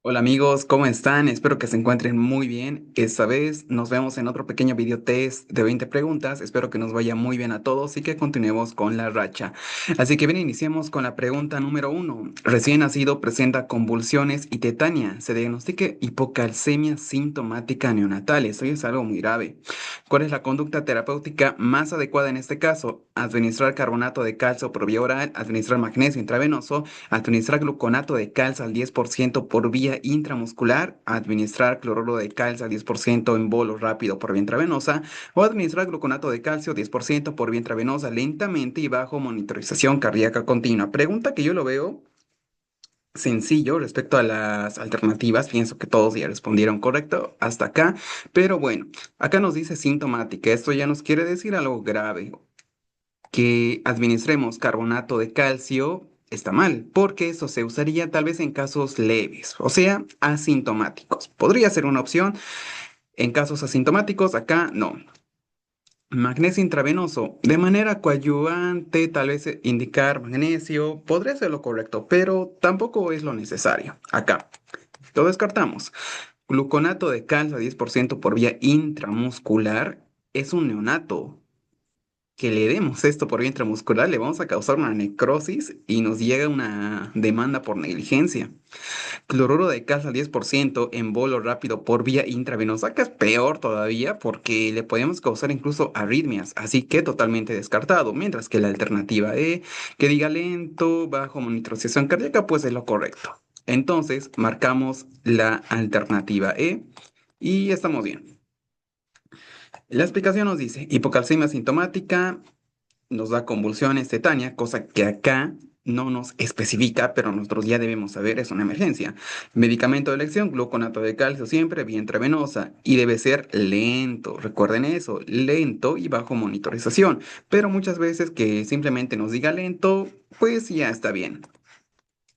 Hola amigos, ¿cómo están? Espero que se encuentren muy bien. Esta vez nos vemos en otro pequeño video test de 20 preguntas. Espero que nos vaya muy bien a todos y que continuemos con la racha. Así que bien, iniciemos con la pregunta número uno. Recién nacido presenta convulsiones y tetania. Se diagnostica hipocalcemia sintomática neonatal. Esto ya es algo muy grave. ¿Cuál es la conducta terapéutica más adecuada en este caso? Administrar carbonato de calcio por vía oral, administrar magnesio intravenoso, administrar gluconato de calcio al 10% por vía intramuscular, administrar cloruro de calcio al 10% en bolo rápido por vía intravenosa o administrar gluconato de calcio 10% por vía intravenosa lentamente y bajo monitorización cardíaca continua. Pregunta que yo lo veo sencillo respecto a las alternativas. Pienso que todos ya respondieron correcto hasta acá, pero bueno, acá nos dice sintomática. Esto ya nos quiere decir algo grave que administremos carbonato de calcio está mal, porque eso se usaría tal vez en casos leves, o sea, asintomáticos. Podría ser una opción. En casos asintomáticos, acá no. Magnesio intravenoso, de manera coadyuvante, tal vez indicar magnesio, podría ser lo correcto, pero tampoco es lo necesario. Acá, lo descartamos. Gluconato de calcio a 10% por vía intramuscular es un neonato. Que le demos esto por vía intramuscular, le vamos a causar una necrosis y nos llega una demanda por negligencia. Cloruro de calcio al 10% en bolo rápido por vía intravenosa, que es peor todavía porque le podemos causar incluso arritmias, así que totalmente descartado. Mientras que la alternativa E, que diga lento, bajo monitorización cardíaca, pues es lo correcto. Entonces, marcamos la alternativa E y estamos bien. La explicación nos dice hipocalcemia sintomática, nos da convulsiones, tetania, cosa que acá no nos especifica, pero nosotros ya debemos saber, es una emergencia. Medicamento de elección, gluconato de calcio siempre, vía intravenosa, y debe ser lento. Recuerden eso, lento y bajo monitorización. Pero muchas veces que simplemente nos diga lento, pues ya está bien.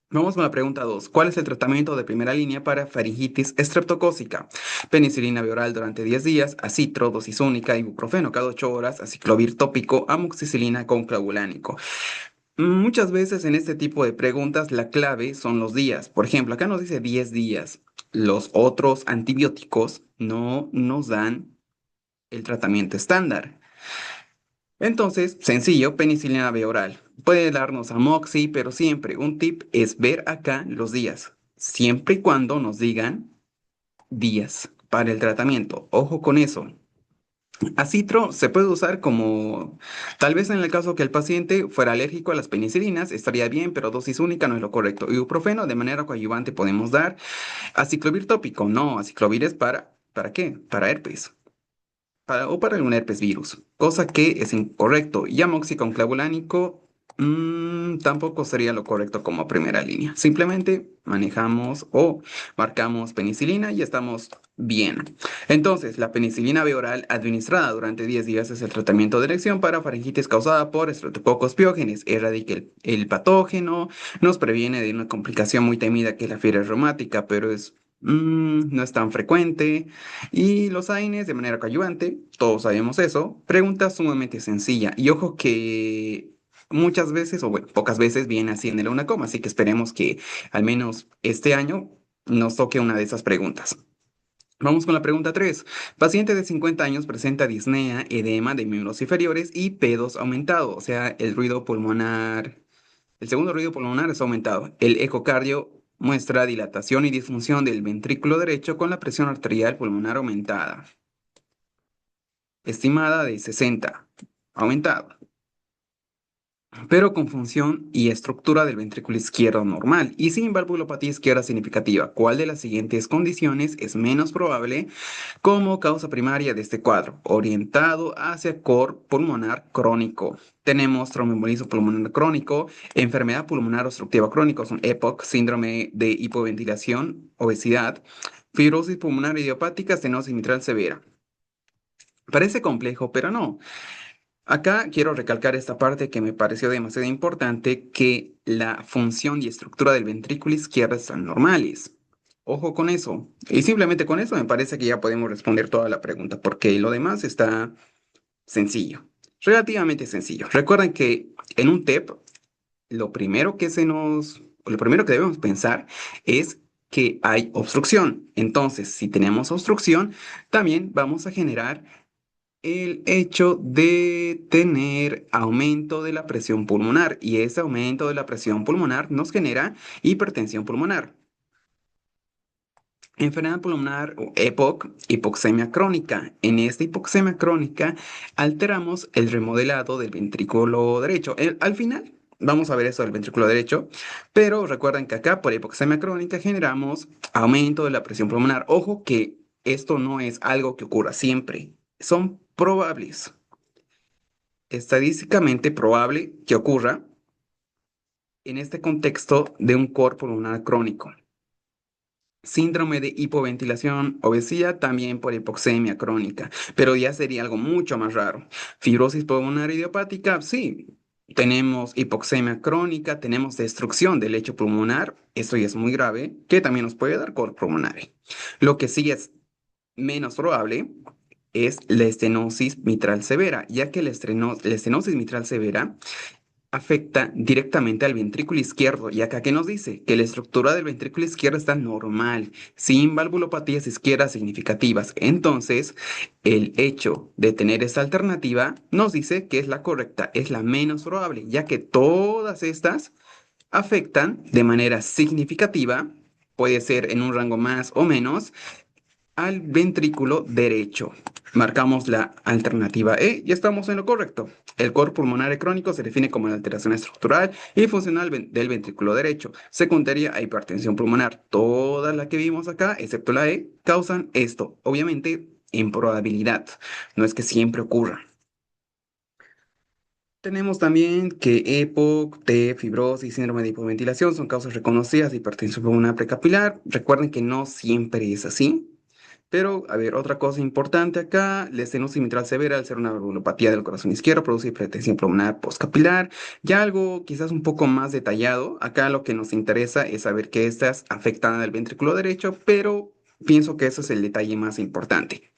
Vamos con la pregunta 2. ¿Cuál es el tratamiento de primera línea para faringitis estreptocócica? Penicilina vía oral durante 10 días, acitro, dosis única, ibuprofeno cada 8 horas, aciclovir tópico, amoxicilina con clavulánico. Muchas veces en este tipo de preguntas la clave son los días. Por ejemplo, acá nos dice 10 días. Los otros antibióticos no nos dan el tratamiento estándar. Entonces, sencillo, penicilina vía oral. Puede darnos amoxi, pero siempre un tip es ver acá los días, siempre y cuando nos digan días para el tratamiento. Ojo con eso. Acitro se puede usar como, tal vez en el caso que el paciente fuera alérgico a las penicilinas, estaría bien, pero dosis única no es lo correcto. Ibuprofeno de manera coadyuvante podemos dar. Aciclovir tópico, no, aciclovir es ¿para qué? Para herpes o para algún herpes virus, cosa que es incorrecto. Y amoxiclavulánico tampoco sería lo correcto como primera línea. Simplemente manejamos o marcamos penicilina y estamos bien. Entonces, la penicilina vía oral administrada durante 10 días es el tratamiento de elección para faringitis causada por estreptococos piógenes. Erradica el patógeno, nos previene de una complicación muy temida que es la fiebre reumática, pero no es tan frecuente. Y los AINES de manera coadyuvante, todos sabemos eso. Pregunta sumamente sencilla. Y ojo que muchas veces, o bueno, pocas veces viene así en el una coma, así que esperemos que al menos este año nos toque una de esas preguntas. Vamos con la pregunta 3. Paciente de 50 años presenta disnea, edema de miembros inferiores y pedos aumentado, o sea, el ruido pulmonar. El segundo ruido pulmonar es aumentado. El ecocardio muestra dilatación y disfunción del ventrículo derecho con la presión arterial pulmonar aumentada, estimada de 60, aumentado, pero con función y estructura del ventrículo izquierdo normal y sin valvulopatía izquierda significativa. ¿Cuál de las siguientes condiciones es menos probable como causa primaria de este cuadro? Orientado hacia cor pulmonar crónico. Tenemos tromboembolismo pulmonar crónico, enfermedad pulmonar obstructiva crónica, son EPOC, síndrome de hipoventilación, obesidad, fibrosis pulmonar idiopática, estenosis mitral severa. Parece complejo, pero no. Acá quiero recalcar esta parte que me pareció demasiado importante, que la función y estructura del ventrículo izquierdo están normales. Ojo con eso. Y simplemente con eso me parece que ya podemos responder toda la pregunta, porque lo demás está sencillo, relativamente sencillo. Recuerden que en un TEP, lo primero que se nos lo primero que debemos pensar es que hay obstrucción. Entonces, si tenemos obstrucción, también vamos a generar el hecho de tener aumento de la presión pulmonar y ese aumento de la presión pulmonar nos genera hipertensión pulmonar. Enfermedad pulmonar o EPOC, hipoxemia crónica. En esta hipoxemia crónica alteramos el remodelado del ventrículo derecho. Al final vamos a ver eso del ventrículo derecho, pero recuerden que acá por hipoxemia crónica generamos aumento de la presión pulmonar. Ojo que esto no es algo que ocurra siempre, son probables. Estadísticamente probable que ocurra en este contexto de un cor pulmonar crónico. Síndrome de hipoventilación, obesidad también por hipoxemia crónica, pero ya sería algo mucho más raro. Fibrosis pulmonar idiopática, sí. Tenemos hipoxemia crónica, tenemos destrucción del lecho pulmonar, esto ya es muy grave, que también nos puede dar cor pulmonar. Lo que sí es menos probable es la estenosis mitral severa, ya que la estenosis mitral severa afecta directamente al ventrículo izquierdo. Y acá, ¿qué nos dice? Que la estructura del ventrículo izquierdo está normal, sin valvulopatías izquierdas significativas. Entonces, el hecho de tener esta alternativa nos dice que es la correcta, es la menos probable, ya que todas estas afectan de manera significativa, puede ser en un rango más o menos, al ventrículo derecho. Marcamos la alternativa E y estamos en lo correcto. El cor pulmonar crónico se define como la alteración estructural y funcional del ventrículo derecho, secundaria a hipertensión pulmonar. Todas las que vimos acá, excepto la E, causan esto. Obviamente, en probabilidad. No es que siempre ocurra. Tenemos también que EPOC, T, fibrosis, síndrome de hipoventilación son causas reconocidas de hipertensión pulmonar precapilar. Recuerden que no siempre es así. Pero, a ver, otra cosa importante acá, la estenosis mitral severa, al ser una valvulopatía del corazón izquierdo, produce hipertensión pulmonar postcapilar. Ya algo quizás un poco más detallado, acá lo que nos interesa es saber que estas afectan al ventrículo derecho, pero pienso que eso es el detalle más importante.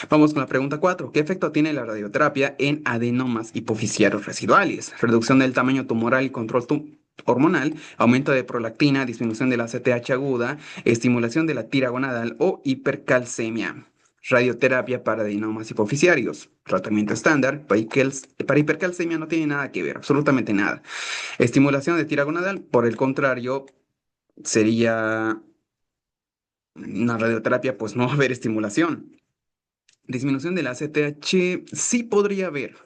Vamos con la pregunta 4. ¿Qué efecto tiene la radioterapia en adenomas hipofisiarios residuales? Reducción del tamaño tumoral y control hormonal, aumento de prolactina, disminución de la CTH aguda, estimulación de la tira gonadal o hipercalcemia. Radioterapia para adenomas hipofisiarios. Tratamiento estándar para hipercalcemia no tiene nada que ver, absolutamente nada. Estimulación de tira gonadal, por el contrario, sería una radioterapia, pues no va a haber estimulación. Disminución de la CTH sí podría haber.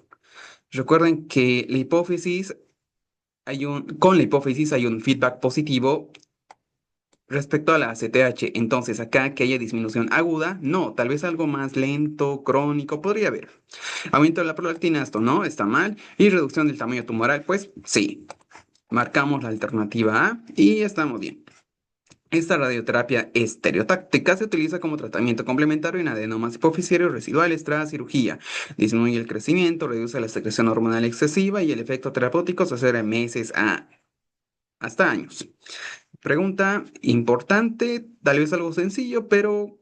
Recuerden que la hipófisis con la hipófisis hay un feedback positivo respecto a la CTH. Entonces, acá que haya disminución aguda, no, tal vez algo más lento, crónico, podría haber. Aumento de la prolactina, esto no, está mal. Y reducción del tamaño tumoral, pues sí. Marcamos la alternativa A y estamos bien. Esta radioterapia estereotáctica se utiliza como tratamiento complementario en adenomas hipofisiarios residuales tras cirugía. Disminuye el crecimiento, reduce la secreción hormonal excesiva y el efecto terapéutico se hace en meses a hasta años. Pregunta importante, tal vez algo sencillo, pero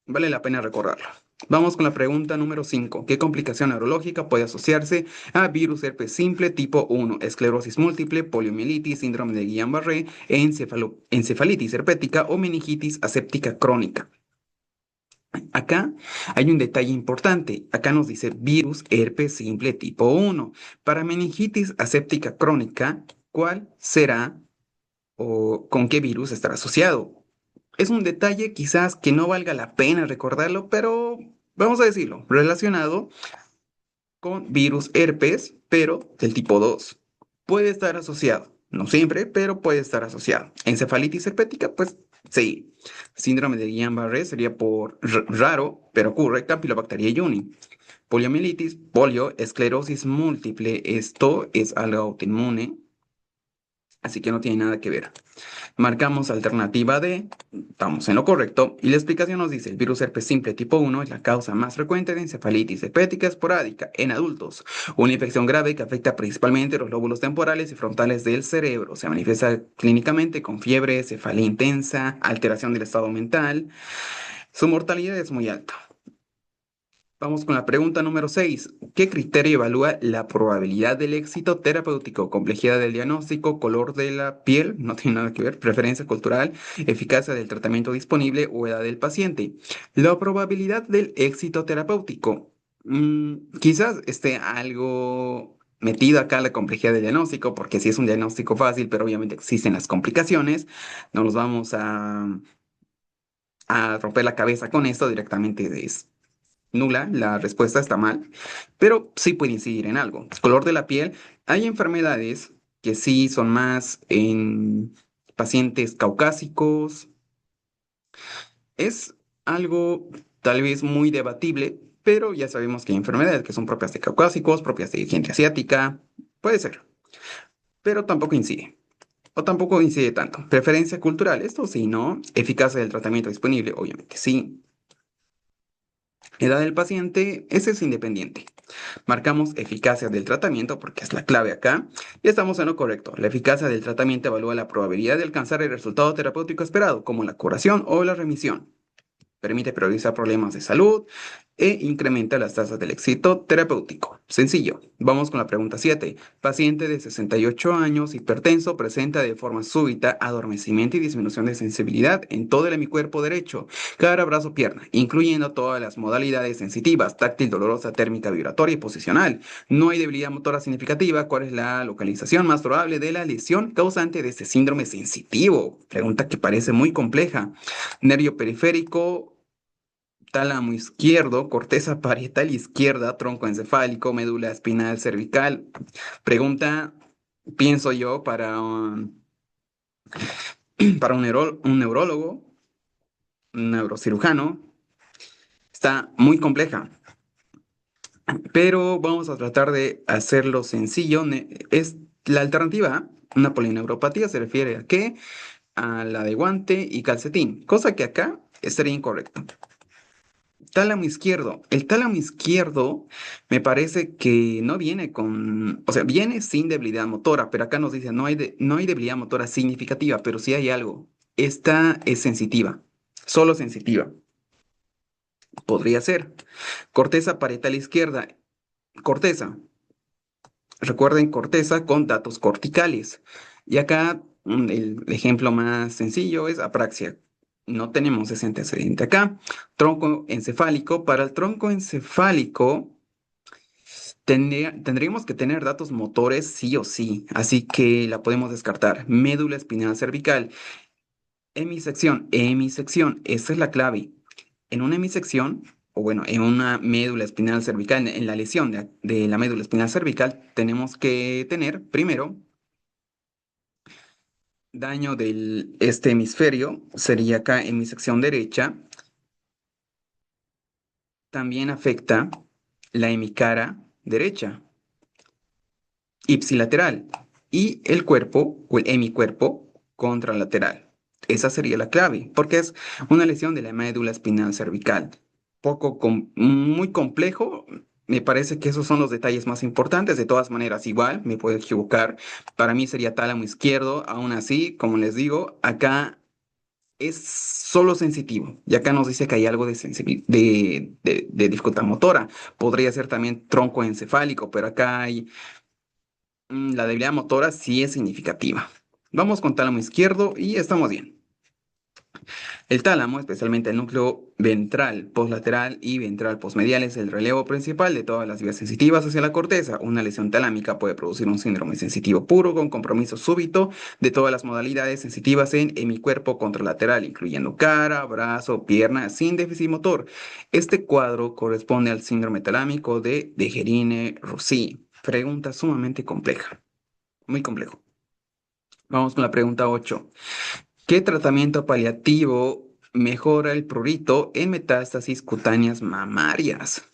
vale la pena recordarlo. Vamos con la pregunta número 5. ¿Qué complicación neurológica puede asociarse a virus herpes simple tipo 1, esclerosis múltiple, poliomielitis, síndrome de Guillain-Barré, encefalitis herpética o meningitis aséptica crónica? Acá hay un detalle importante. Acá nos dice virus herpes simple tipo 1. Para meningitis aséptica crónica, ¿cuál será o con qué virus estará asociado? Es un detalle quizás que no valga la pena recordarlo, pero vamos a decirlo, relacionado con virus herpes, pero del tipo 2. Puede estar asociado, no siempre, pero puede estar asociado. Encefalitis herpética, pues sí. Síndrome de Guillain-Barré sería por raro, pero ocurre, Campylobacter jejuni. Poliomielitis, polio, esclerosis múltiple, esto es algo autoinmune, así que no tiene nada que ver. Marcamos alternativa D, estamos en lo correcto, y la explicación nos dice, el virus herpes simple tipo 1 es la causa más frecuente de encefalitis herpética esporádica en adultos, una infección grave que afecta principalmente los lóbulos temporales y frontales del cerebro. Se manifiesta clínicamente con fiebre, cefalea intensa, alteración del estado mental. Su mortalidad es muy alta. Vamos con la pregunta número 6. ¿Qué criterio evalúa la probabilidad del éxito terapéutico? Complejidad del diagnóstico, color de la piel, no tiene nada que ver, preferencia cultural, eficacia del tratamiento disponible o edad del paciente. La probabilidad del éxito terapéutico. Quizás esté algo metido acá la complejidad del diagnóstico, porque si es un diagnóstico fácil, pero obviamente existen las complicaciones, no nos vamos a romper la cabeza con esto directamente nula, la respuesta está mal, pero sí puede incidir en algo. Color de la piel, hay enfermedades que sí son más en pacientes caucásicos. Es algo tal vez muy debatible, pero ya sabemos que hay enfermedades que son propias de caucásicos, propias de gente asiática, puede ser, pero tampoco incide. O tampoco incide tanto. Preferencia cultural, esto sí, ¿no? Eficacia del tratamiento disponible, obviamente sí. Edad del paciente, ese es independiente. Marcamos eficacia del tratamiento porque es la clave acá y estamos en lo correcto. La eficacia del tratamiento evalúa la probabilidad de alcanzar el resultado terapéutico esperado, como la curación o la remisión. Permite priorizar problemas de salud e incrementa las tasas del éxito terapéutico. Sencillo. Vamos con la pregunta 7. Paciente de 68 años, hipertenso, presenta de forma súbita adormecimiento y disminución de sensibilidad en todo el hemicuerpo derecho, cara, brazo, pierna, incluyendo todas las modalidades sensitivas, táctil, dolorosa, térmica, vibratoria y posicional. No hay debilidad motora significativa. ¿Cuál es la localización más probable de la lesión causante de este síndrome sensitivo? Pregunta que parece muy compleja. Nervio periférico, tálamo izquierdo, corteza parietal izquierda, tronco encefálico, médula espinal cervical. Pregunta, pienso yo, para un neurólogo, un neurocirujano. Está muy compleja, pero vamos a tratar de hacerlo sencillo. Es la alternativa A, una polineuropatía se refiere a qué? A la de guante y calcetín, cosa que acá estaría incorrecto. Tálamo izquierdo. El tálamo izquierdo me parece que no viene con, o sea, viene sin debilidad motora, pero acá nos dice no hay debilidad motora significativa, pero sí hay algo. Esta es sensitiva, solo sensitiva. Podría ser. Corteza parietal izquierda. Corteza. Recuerden corteza con datos corticales. Y acá el ejemplo más sencillo es apraxia. No tenemos ese antecedente acá. Tronco encefálico. Para el tronco encefálico tendríamos que tener datos motores sí o sí. Así que la podemos descartar. Médula espinal cervical. Hemisección. Hemisección. Esa es la clave. En una hemisección, o bueno, en una médula espinal cervical, en la lesión de la médula espinal cervical, tenemos que tener primero daño del este hemisferio, sería acá en mi sección derecha, también afecta la hemicara derecha, ipsilateral, y el cuerpo o el hemicuerpo contralateral. Esa sería la clave, porque es una lesión de la médula espinal cervical. Muy complejo. Me parece que esos son los detalles más importantes. De todas maneras, igual me puedo equivocar. Para mí sería tálamo izquierdo. Aún así, como les digo, acá es solo sensitivo. Y acá nos dice que hay algo de dificultad motora. Podría ser también tronco encefálico, pero acá hay la debilidad motora sí es significativa. Vamos con tálamo izquierdo y estamos bien. El tálamo, especialmente el núcleo ventral poslateral y ventral posmedial, es el relevo principal de todas las vías sensitivas hacia la corteza. Una lesión talámica puede producir un síndrome sensitivo puro con compromiso súbito de todas las modalidades sensitivas en hemicuerpo contralateral, incluyendo cara, brazo, pierna, sin déficit motor. Este cuadro corresponde al síndrome talámico de Dejerine-Roussy. Pregunta sumamente compleja, muy complejo. Vamos con la pregunta 8. ¿Qué tratamiento paliativo mejora el prurito en metástasis cutáneas mamarias?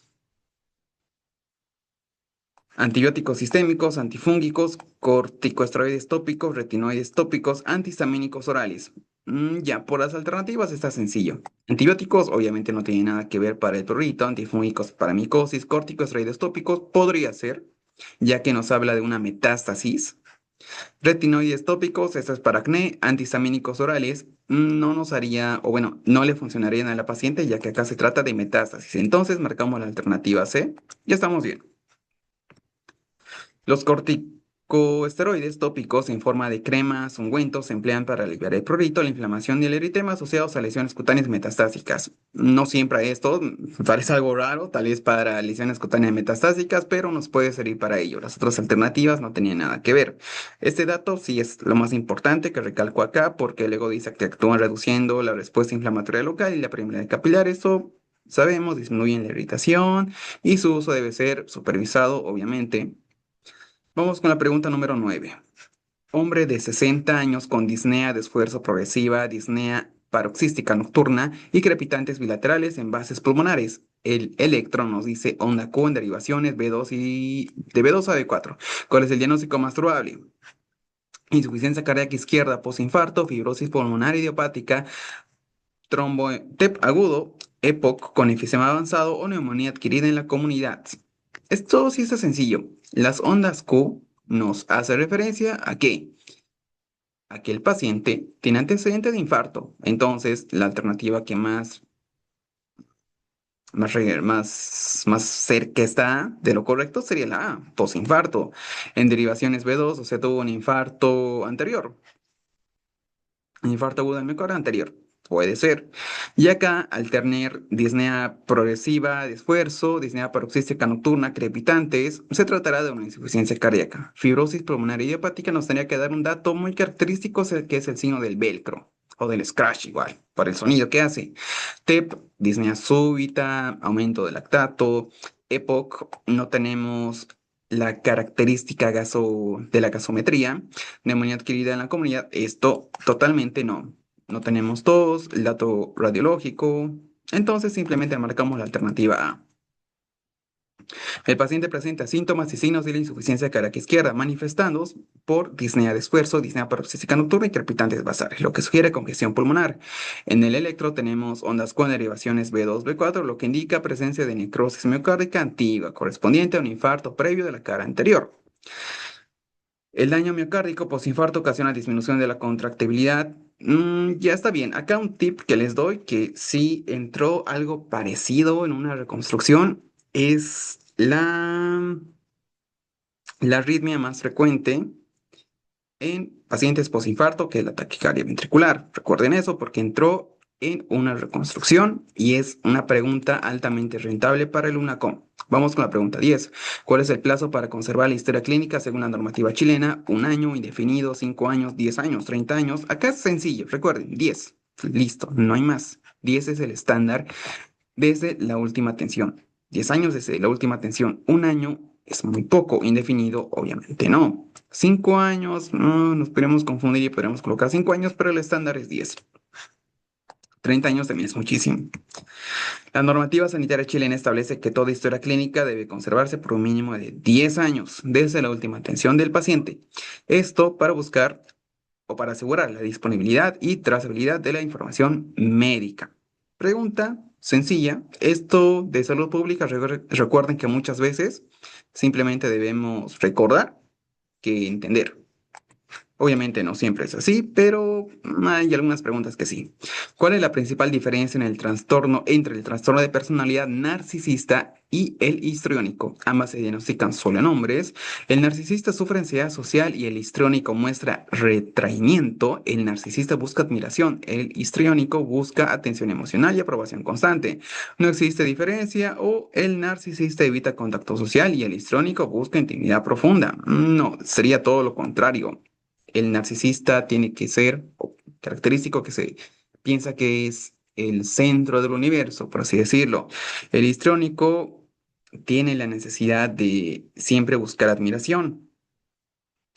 Antibióticos sistémicos, antifúngicos, corticosteroides tópicos, retinoides tópicos, antihistamínicos orales. Ya, por las alternativas está sencillo. Antibióticos obviamente no tienen nada que ver para el prurito, antifúngicos para micosis, corticosteroides tópicos podría ser, ya que nos habla de una metástasis. Retinoides tópicos, esto es para acné, antihistamínicos orales, no nos haría, o bueno, no le funcionarían a la paciente ya que acá se trata de metástasis. Entonces marcamos la alternativa C. Ya estamos bien. Los corticosteroides tópicos en forma de cremas, ungüentos, se emplean para aliviar el prurito, la inflamación y el eritema asociados a lesiones cutáneas metastásicas. No siempre esto, parece algo raro, tal vez para lesiones cutáneas metastásicas, pero nos puede servir para ello. Las otras alternativas no tenían nada que ver. Este dato sí es lo más importante que recalco acá, porque luego dice que actúan reduciendo la respuesta inflamatoria local y la permeabilidad capilar. Eso sabemos, disminuyen la irritación y su uso debe ser supervisado, obviamente. Vamos con la pregunta número 9. Hombre de 60 años con disnea de esfuerzo progresiva, disnea paroxística nocturna y crepitantes bilaterales en bases pulmonares. El electro nos dice onda Q en derivaciones B2 y de B2 a B4. ¿Cuál es el diagnóstico más probable? Insuficiencia cardíaca izquierda, posinfarto, fibrosis pulmonar idiopática, trombo TEP agudo, EPOC con enfisema avanzado o neumonía adquirida en la comunidad. Esto sí está sencillo. Las ondas Q nos hace referencia a qué? A que el paciente tiene antecedente de infarto. Entonces, la alternativa que más cerca está de lo correcto sería la A, posinfarto. En derivaciones B2, o sea, tuvo un infarto anterior. Infarto agudo del miocardio anterior. Puede ser. Y acá, al tener disnea progresiva de esfuerzo, disnea paroxística nocturna, crepitantes, se tratará de una insuficiencia cardíaca. Fibrosis pulmonar idiopática nos tendría que dar un dato muy característico, que es el signo del velcro, o del scratch igual, por el sonido que hace. TEP, disnea súbita, aumento del lactato. EPOC, no tenemos la característica de la gasometría. Neumonía adquirida en la comunidad, esto totalmente no. No tenemos tos, el dato radiológico, entonces simplemente marcamos la alternativa A. El paciente presenta síntomas y signos de la insuficiencia cardíaca izquierda manifestados por disnea de esfuerzo, disnea paroxística nocturna y crepitantes basales, lo que sugiere congestión pulmonar. En el electro tenemos ondas con derivaciones B2, B4, lo que indica presencia de necrosis miocárdica antigua, correspondiente a un infarto previo de la cara anterior. El daño miocárdico postinfarto ocasiona disminución de la contractibilidad. Ya está bien. Acá un tip que les doy, que sí entró algo parecido en una reconstrucción, es la arritmia más frecuente en pacientes postinfarto, que es la taquicardia ventricular. Recuerden eso porque entró en una reconstrucción y es una pregunta altamente rentable para el UNACOM. Vamos con la pregunta 10. ¿Cuál es el plazo para conservar la historia clínica según la normativa chilena? Un año, indefinido, 5 años, 10 años, 30 años. Acá es sencillo, recuerden, 10. Listo, no hay más. 10 es el estándar desde la última atención. 10 años desde la última atención. Un año es muy poco, indefinido, obviamente no. 5 años, no, nos podríamos confundir y podríamos colocar 5 años, pero el estándar es 10. 30 años también es muchísimo. La normativa sanitaria chilena establece que toda historia clínica debe conservarse por un mínimo de 10 años desde la última atención del paciente. Esto para buscar o para asegurar la disponibilidad y trazabilidad de la información médica. Pregunta sencilla. Esto de salud pública, recuerden que muchas veces simplemente debemos recordar que entender. Obviamente no siempre es así, pero hay algunas preguntas que sí. ¿Cuál es la principal diferencia entre el trastorno de personalidad narcisista y el histriónico? Ambas se diagnostican solo en hombres. El narcisista sufre ansiedad social y el histriónico muestra retraimiento. El narcisista busca admiración. El histriónico busca atención emocional y aprobación constante. No existe diferencia o el narcisista evita contacto social y el histriónico busca intimidad profunda. No, sería todo lo contrario. El narcisista tiene que ser característico que se piensa que es el centro del universo, por así decirlo. El histriónico tiene la necesidad de siempre buscar admiración.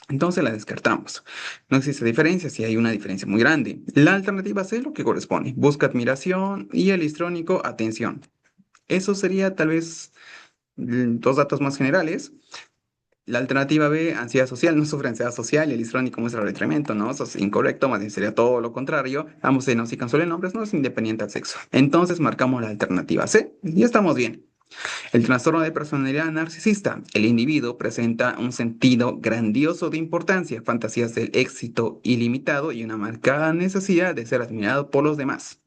Entonces la descartamos. No existe diferencia si hay una diferencia muy grande. La alternativa C es lo que corresponde. Busca admiración y el histrónico atención. Eso sería tal vez dos datos más generales. La alternativa B, ansiedad social, no sufre ansiedad social y el histriónico muestra retraimiento, ¿no? Eso es incorrecto, más bien sería todo lo contrario. Ambos se diagnostican solo en hombres, no es independiente al sexo. Entonces marcamos la alternativa C y estamos bien. El trastorno de personalidad narcisista. El individuo presenta un sentido grandioso de importancia, fantasías del éxito ilimitado y una marcada necesidad de ser admirado por los demás.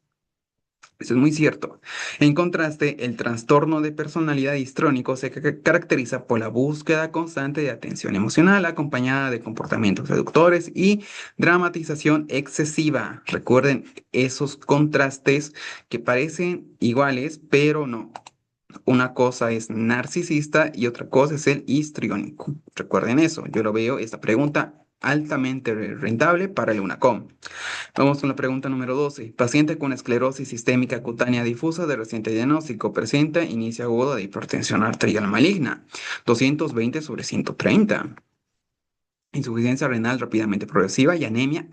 Eso es muy cierto. En contraste, el trastorno de personalidad histrónico se caracteriza por la búsqueda constante de atención emocional acompañada de comportamientos seductores y dramatización excesiva. Recuerden esos contrastes que parecen iguales, pero no. Una cosa es narcisista y otra cosa es el histriónico. Recuerden eso. Yo lo veo, esta pregunta altamente rentable para el UNACOM. Vamos con la pregunta número 12. Paciente con esclerosis sistémica cutánea difusa de reciente diagnóstico presenta inicio agudo de hipertensión arterial maligna. 220 sobre 130. Insuficiencia renal rápidamente progresiva y anemia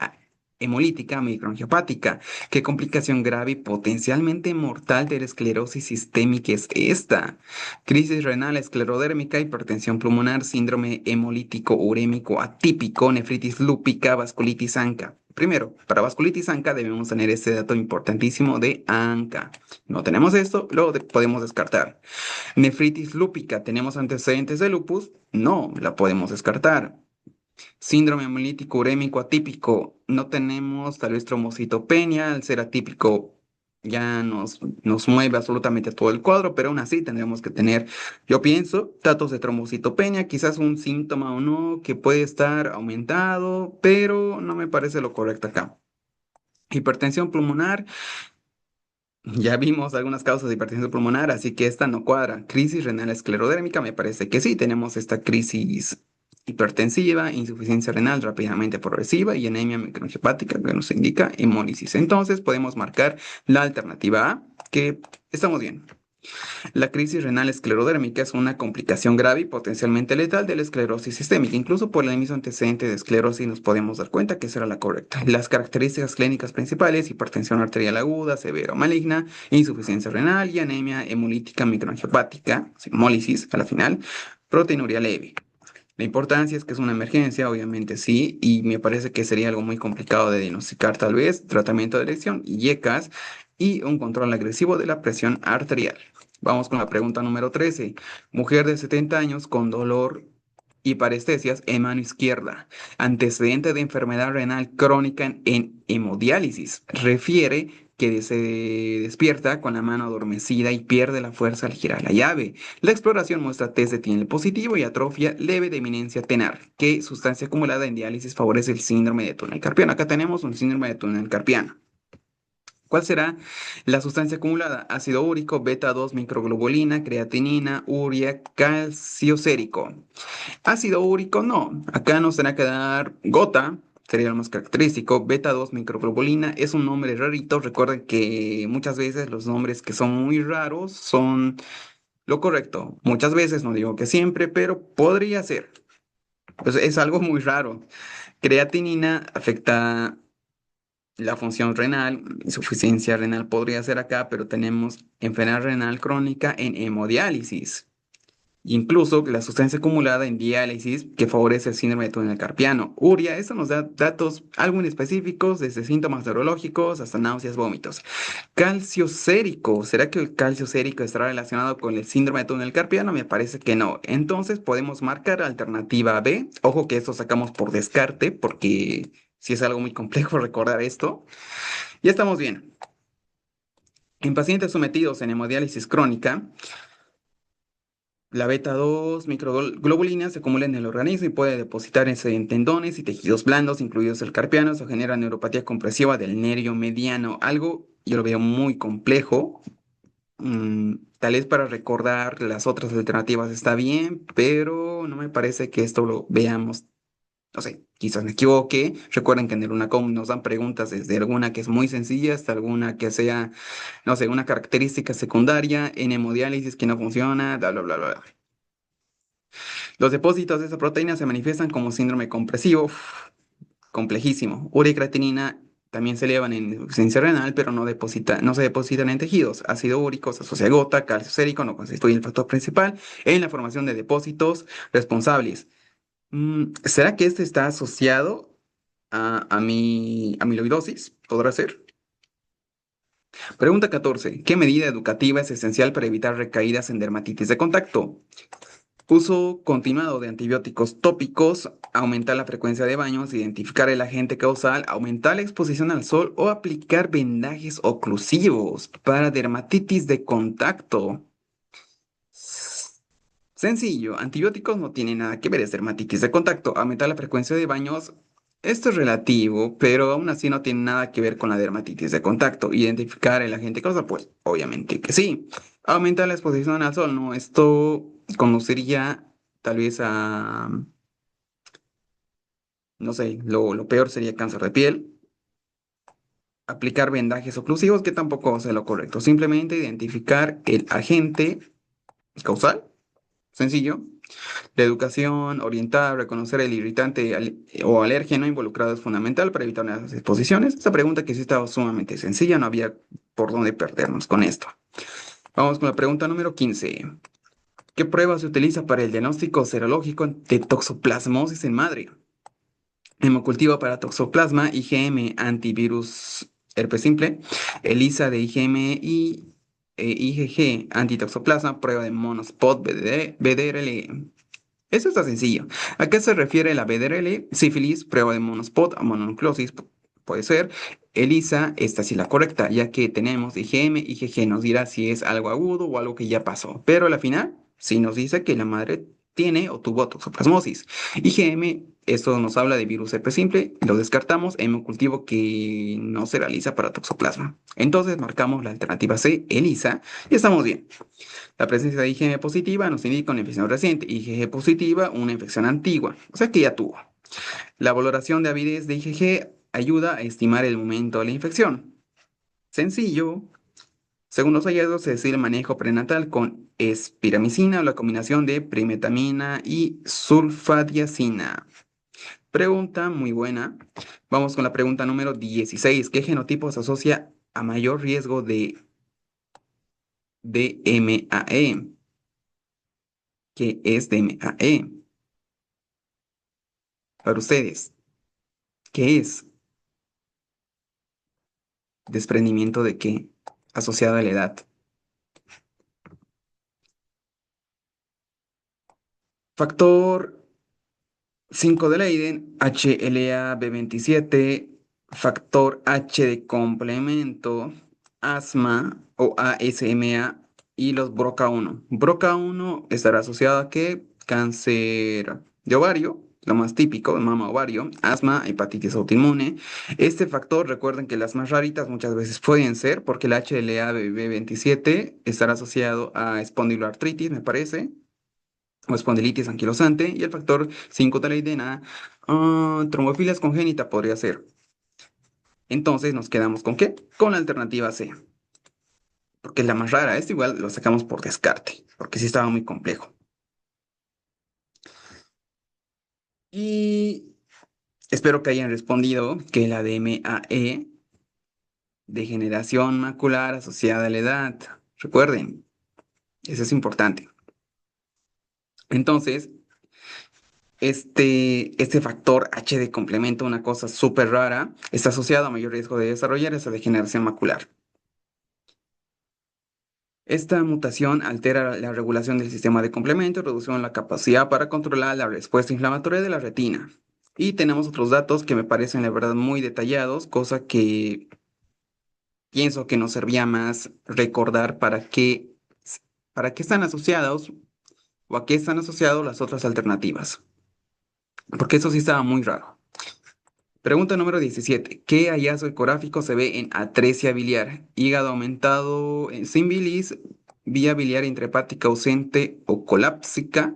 hemolítica microangiopática. ¿Qué complicación grave y potencialmente mortal de la esclerosis sistémica es esta? Crisis renal esclerodérmica, hipertensión pulmonar, síndrome hemolítico urémico atípico, nefritis lúpica, vasculitis ANCA. Primero, para vasculitis ANCA debemos tener este dato importantísimo de ANCA. No tenemos esto, lo podemos descartar. Nefritis lúpica, ¿tenemos antecedentes de lupus? No, la podemos descartar. Síndrome hemolítico urémico atípico. No tenemos tal vez trombocitopenia. Al ser atípico ya nos mueve absolutamente todo el cuadro, pero aún así tendremos que tener, yo pienso, datos de trombocitopenia, quizás un síntoma o no que puede estar aumentado, pero no me parece lo correcto acá. Hipertensión pulmonar. Ya vimos algunas causas de hipertensión pulmonar, así que esta no cuadra. Crisis renal esclerodérmica, me parece que sí, tenemos esta crisis hipertensiva, insuficiencia renal rápidamente progresiva y anemia microangiopática que nos indica hemólisis. Entonces podemos marcar la alternativa A, que estamos bien. La crisis renal esclerodérmica es una complicación grave y potencialmente letal de la esclerosis sistémica. Incluso por el mismo antecedente de esclerosis nos podemos dar cuenta que será la correcta. Las características clínicas principales: hipertensión arterial aguda, severa o maligna, insuficiencia renal y anemia hemolítica microangiopática, hemólisis a la final, proteinuria leve. La importancia es que es una emergencia, obviamente sí, y me parece que sería algo muy complicado de diagnosticar tal vez, tratamiento de elección, IECAS y un control agresivo de la presión arterial. Vamos con la pregunta número 13. Mujer de 70 años con dolor y parestesias en mano izquierda. Antecedente de enfermedad renal crónica en hemodiálisis. Refiere que se despierta con la mano adormecida y pierde la fuerza al girar la llave. La exploración muestra test de Tinel positivo y atrofia leve de eminencia tenar. ¿Qué sustancia acumulada en diálisis favorece el síndrome de túnel carpiano? Acá tenemos un síndrome de túnel carpiano. ¿Cuál será la sustancia acumulada? Ácido úrico, beta 2 microglobulina, creatinina, urea, calcio sérico. Ácido úrico no. Acá nos tendrá que dar gota, sería lo más característico. Beta 2 microglobulina es un nombre rarito. Recuerden que muchas veces los nombres que son muy raros son lo correcto. Muchas veces, no digo que siempre, pero podría ser. Pues es algo muy raro. Creatinina afecta la función renal, insuficiencia renal podría ser acá, pero tenemos enfermedad renal crónica en hemodiálisis. Incluso la sustancia acumulada en diálisis que favorece el síndrome de túnel carpiano. Uria, eso nos da datos algo inespecíficos, desde síntomas neurológicos hasta náuseas, vómitos. Calcio sérico, ¿será que el calcio sérico estará relacionado con el síndrome de túnel carpiano? Me parece que no. Entonces podemos marcar alternativa B. Ojo que esto sacamos por descarte, porque si es algo muy complejo recordar esto. Ya estamos bien. En pacientes sometidos en hemodiálisis crónica, la beta 2 microglobulina se acumula en el organismo y puede depositarse en tendones y tejidos blandos, incluidos el carpiano. Eso genera neuropatía compresiva del nervio mediano. Algo yo lo veo muy complejo. Tal vez para recordar las otras alternativas está bien, pero no me parece que esto lo veamos. No sé, quizás me equivoque. Recuerden que en el UNACOM nos dan preguntas desde alguna que es muy sencilla hasta alguna que sea, no sé, una característica secundaria en hemodiálisis que no funciona, bla, bla, bla, bla. Los depósitos de esa proteína se manifiestan como síndrome compresivo, complejísimo. Urea y creatinina también se elevan en insuficiencia renal, pero no se depositan en tejidos. Ácido úrico se asocia a gota, calcio sérico no constituye el factor principal en la formación de depósitos responsables. ¿Será que este está asociado a mi amiloidosis? ¿Podrá ser? Pregunta 14. ¿Qué medida educativa es esencial para evitar recaídas en dermatitis de contacto? Uso continuado de antibióticos tópicos, aumentar la frecuencia de baños, identificar el agente causal, aumentar la exposición al sol o aplicar vendajes oclusivos para dermatitis de contacto. Sencillo, antibióticos no tienen nada que ver, es dermatitis de contacto. Aumentar la frecuencia de baños, esto es relativo, pero aún así no tiene nada que ver con la dermatitis de contacto. Identificar el agente causal, pues obviamente que sí. Aumentar la exposición al sol, no, esto conduciría tal vez a, no sé, lo peor sería cáncer de piel. Aplicar vendajes oclusivos, que tampoco es lo correcto. Simplemente identificar el agente causal, sencillo. La educación orientada a reconocer el irritante o alérgeno involucrado es fundamental para evitar las exposiciones. Esta pregunta que sí estaba sumamente sencilla, no había por dónde perdernos con esto. Vamos con la pregunta número 15. ¿Qué prueba se utiliza para el diagnóstico serológico de toxoplasmosis en madre? Hemocultivo para toxoplasma, IgM antivirus herpes simple, ELISA de IgM y IgG antitoxoplasma, prueba de monospot BDRL. Eso está sencillo. ¿A qué se refiere la BDRL? Sífilis, prueba de monospot, mononucleosis, puede ser. ELISA, esta sí la correcta, ya que tenemos IgM, IgG nos dirá si es algo agudo o algo que ya pasó. Pero a la final, sí nos dice que la madre tiene o tuvo toxoplasmosis. IgM, esto nos habla de virus herpes simple, lo descartamos, hemocultivo que no se realiza para toxoplasma. Entonces marcamos la alternativa C, ELISA, y estamos bien. La presencia de IgM positiva nos indica una infección reciente, IgG positiva, una infección antigua, o sea que ya tuvo. La valoración de avidez de IgG ayuda a estimar el momento de la infección. Sencillo. Según los hallazgos, se decide el manejo prenatal con espiramicina o la combinación de primetamina y sulfadiazina. Pregunta muy buena. Vamos con la pregunta número 16. ¿Qué genotipo se asocia a mayor riesgo de DMAE? ¿Qué es DMAE? Para ustedes, ¿qué es? ¿Desprendimiento de qué? Asociado a la edad. Factor 5 de Leiden, HLA-B27, factor H de complemento, asma o ASMA y los BRCA1. BRCA1 estará asociado a qué? Cáncer de ovario, lo más típico, mama ovario, asma, hepatitis autoinmune. Este factor, recuerden que las más raritas muchas veces pueden ser porque el HLA-B27 estará asociado a espondiloartritis, me parece o espondilitis anquilosante, y el factor 5 de la idena, trombofilia congénita podría ser. Entonces nos quedamos con ¿qué? Con la alternativa C, porque es la más rara. Esto igual lo sacamos por descarte, porque sí estaba muy complejo. Y espero que hayan respondido que la DMAE, degeneración macular asociada a la edad. Recuerden, eso es importante. Entonces, este factor H de complemento, una cosa súper rara, está asociado a mayor riesgo de desarrollar esa degeneración macular. Esta mutación altera la regulación del sistema de complemento y reduce la capacidad para controlar la respuesta inflamatoria de la retina. Y tenemos otros datos que me parecen, la verdad, muy detallados, cosa que pienso que nos servía más recordar para qué están asociados o a qué están asociados las otras alternativas, porque eso sí estaba muy raro. Pregunta número 17. ¿Qué hallazgo ecográfico se ve en atresia biliar? Hígado aumentado sin bilis, vía biliar intrahepática ausente o colápsica,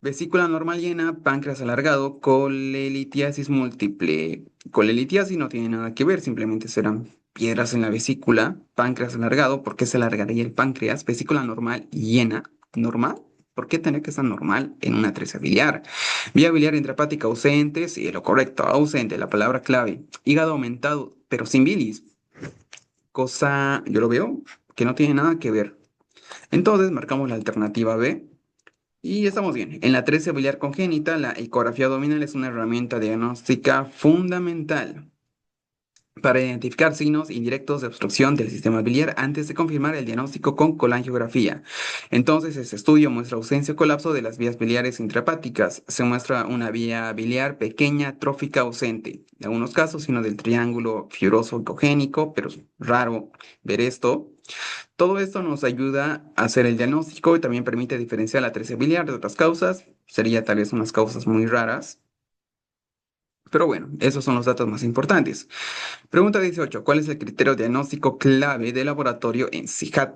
vesícula normal llena, páncreas alargado, colelitiasis múltiple. Colelitiasis no tiene nada que ver, simplemente serán piedras en la vesícula, páncreas alargado, ¿por qué se alargaría el páncreas? Vesícula normal llena, normal. ¿Por qué tener que estar normal en una atresia biliar? Vía biliar intrahepática ausente, sí, lo correcto, ausente, la palabra clave. Hígado aumentado, pero sin bilis. Cosa, yo lo veo, que no tiene nada que ver. Entonces marcamos la alternativa B. Y estamos bien. En la atresia biliar congénita, la ecografía abdominal es una herramienta diagnóstica fundamental. para identificar signos indirectos de obstrucción del sistema biliar antes de confirmar el diagnóstico con colangiografía. Entonces, este estudio muestra ausencia o colapso de las vías biliares intrahepáticas. Se muestra una vía biliar pequeña, trófica, ausente. En algunos casos, signo del triángulo fibroso ecogénico, pero es raro ver esto. Todo esto nos ayuda a hacer el diagnóstico y también permite diferenciar la atresia biliar de otras causas. Sería tal vez unas causas muy raras. Pero bueno, esos son los datos más importantes. Pregunta 18. ¿Cuál es el criterio diagnóstico clave de laboratorio en SIHAT?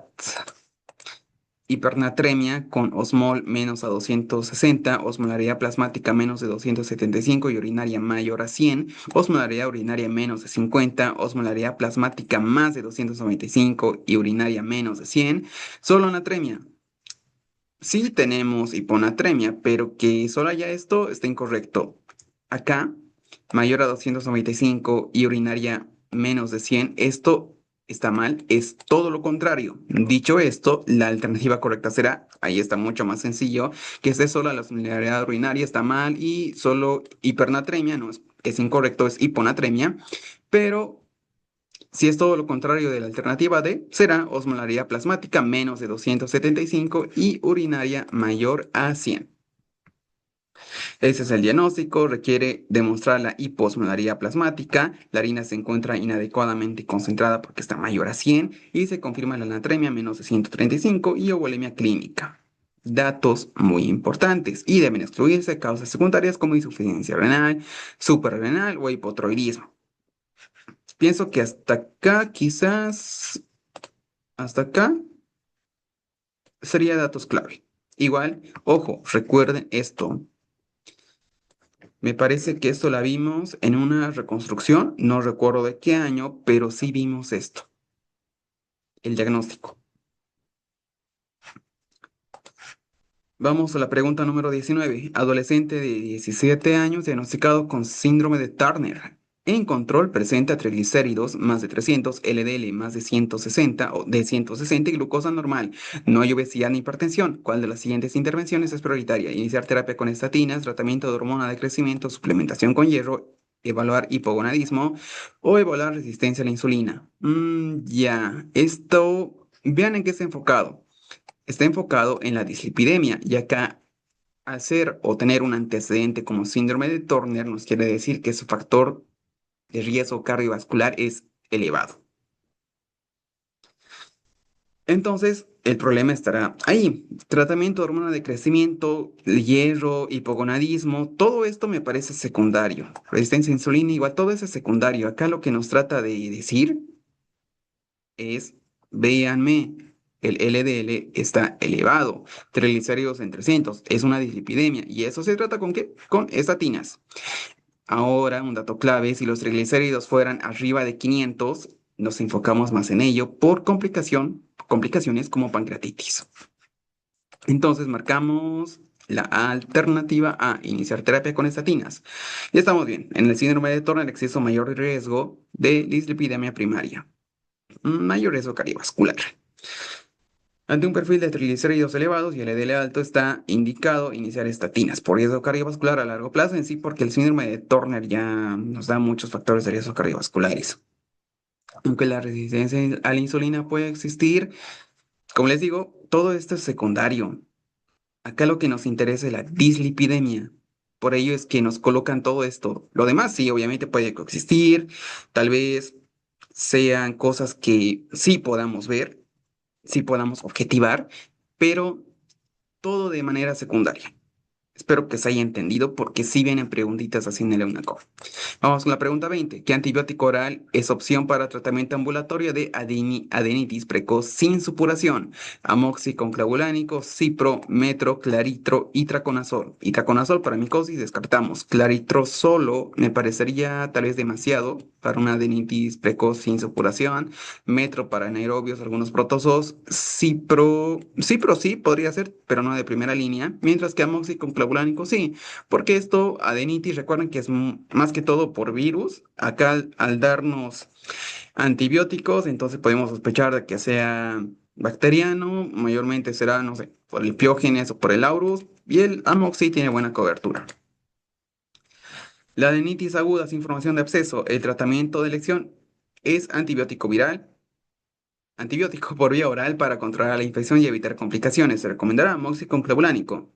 Hipernatremia con osmol menos a 260, osmolaridad plasmática menos de 275 y urinaria mayor a 100, osmolaridad urinaria menos de 50, osmolaridad plasmática más de 295 y urinaria menos de 100, solo natremia. Sí tenemos hiponatremia, pero que solo haya esto está incorrecto. Acá, mayor a 295 y urinaria menos de 100, esto está mal, es todo lo contrario. Dicho esto, la alternativa correcta será, ahí está mucho más sencillo, que esté sola la osmolaridad urinaria está mal y solo hipernatremia, no es incorrecto, es hiponatremia, pero si es todo lo contrario de la alternativa D, será osmolaridad plasmática menos de 275 y urinaria mayor a 100. Ese es el diagnóstico, requiere demostrar la hiposmolaridad plasmática, la harina se encuentra inadecuadamente concentrada porque está mayor a 100 y se confirma la natremia menos de 135 y euvolemia clínica. Datos muy importantes y deben excluirse causas secundarias como insuficiencia renal, suprarrenal o hipotiroidismo. Pienso que hasta acá, quizás, hasta acá sería datos clave. Igual, ojo, recuerden esto. Me parece que esto la vimos en una reconstrucción, no recuerdo de qué año, pero sí vimos esto, el diagnóstico. Vamos a la pregunta número 19. Adolescente de 17 años diagnosticado con síndrome de Turner. En control presenta triglicéridos más de 300, LDL más de 160 o de 160 y glucosa normal. No hay obesidad ni hipertensión. ¿Cuál de las siguientes intervenciones es prioritaria? Iniciar terapia con estatinas, tratamiento de hormona de crecimiento, suplementación con hierro, evaluar hipogonadismo o evaluar resistencia a la insulina. Ya, esto, vean en qué está enfocado. Está enfocado en la dislipidemia, y acá hacer o tener un antecedente como síndrome de Turner nos quiere decir que su factor de riesgo cardiovascular es elevado. Entonces, el problema estará ahí. Tratamiento de hormona de crecimiento, hierro, hipogonadismo, todo esto me parece secundario. Resistencia a insulina, igual todo eso es secundario. Acá lo que nos trata de decir es, véanme, el LDL está elevado, triglicéridos en 300, es una dislipidemia. ¿Y eso se trata con qué? Con estatinas. Ahora, un dato clave, si los triglicéridos fueran arriba de 500, nos enfocamos más en ello por complicaciones como pancreatitis. Entonces, marcamos la alternativa A, iniciar terapia con estatinas. Ya estamos bien. En el síndrome de Turner existe un mayor riesgo de dislipidemia primaria, mayor riesgo cardiovascular. Ante un perfil de triglicéridos elevados y LDL alto, está indicado iniciar estatinas por riesgo cardiovascular a largo plazo en sí, porque el síndrome de Turner ya nos da muchos factores de riesgo cardiovasculares. Aunque la resistencia a la insulina puede existir, como les digo, todo esto es secundario. Acá lo que nos interesa es la dislipidemia. Por ello es que nos colocan todo esto. Lo demás sí, obviamente puede coexistir, tal vez sean cosas que sí podamos ver, sí podamos objetivar, pero todo de manera secundaria. Espero que se haya entendido porque sí vienen preguntitas así en el EUNACOF. Vamos con la pregunta 20. ¿Qué antibiótico oral es opción para tratamiento ambulatorio de adenitis precoz sin supuración? Amoxiclavulánico, cipro, metro, claritro, itraconazol. Itraconazol para micosis descartamos. Claritro solo me parecería tal vez demasiado para una adenitis precoz sin supuración. Metro para anaerobios, algunos protozoos. Cipro sí podría ser, pero no de primera línea. Mientras que amoxiclavulánico sí, porque esto, adenitis, recuerden que es más que todo por virus. Acá al darnos antibióticos, entonces podemos sospechar de que sea bacteriano, mayormente será, no sé, por el Piógenes o por el Aurus, y el amoxi tiene buena cobertura. La adenitis aguda sin formación de absceso, el tratamiento de elección. Es antibiótico viral, antibiótico por vía oral para controlar la infección y evitar complicaciones. Se recomendará amoxicilin clavulánico.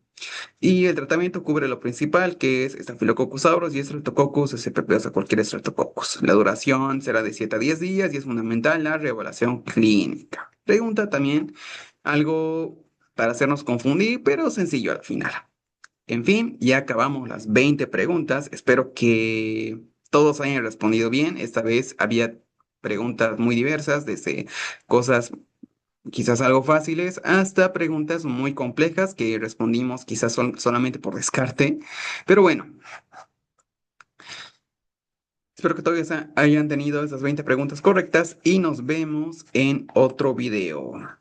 Y el tratamiento cubre lo principal, que es Staphylococcus aureus y Streptococcus spp, o sea, cualquier Streptococcus. La duración será de 7 a 10 días y es fundamental la reevaluación clínica. Pregunta también algo para hacernos confundir, pero sencillo al final. En fin, ya acabamos las 20 preguntas. Espero que todos hayan respondido bien. Esta vez había preguntas muy diversas, desde cosas quizás algo fáciles hasta preguntas muy complejas que respondimos quizás solamente por descarte. Pero bueno, espero que todos hayan tenido esas 20 preguntas correctas y nos vemos en otro video.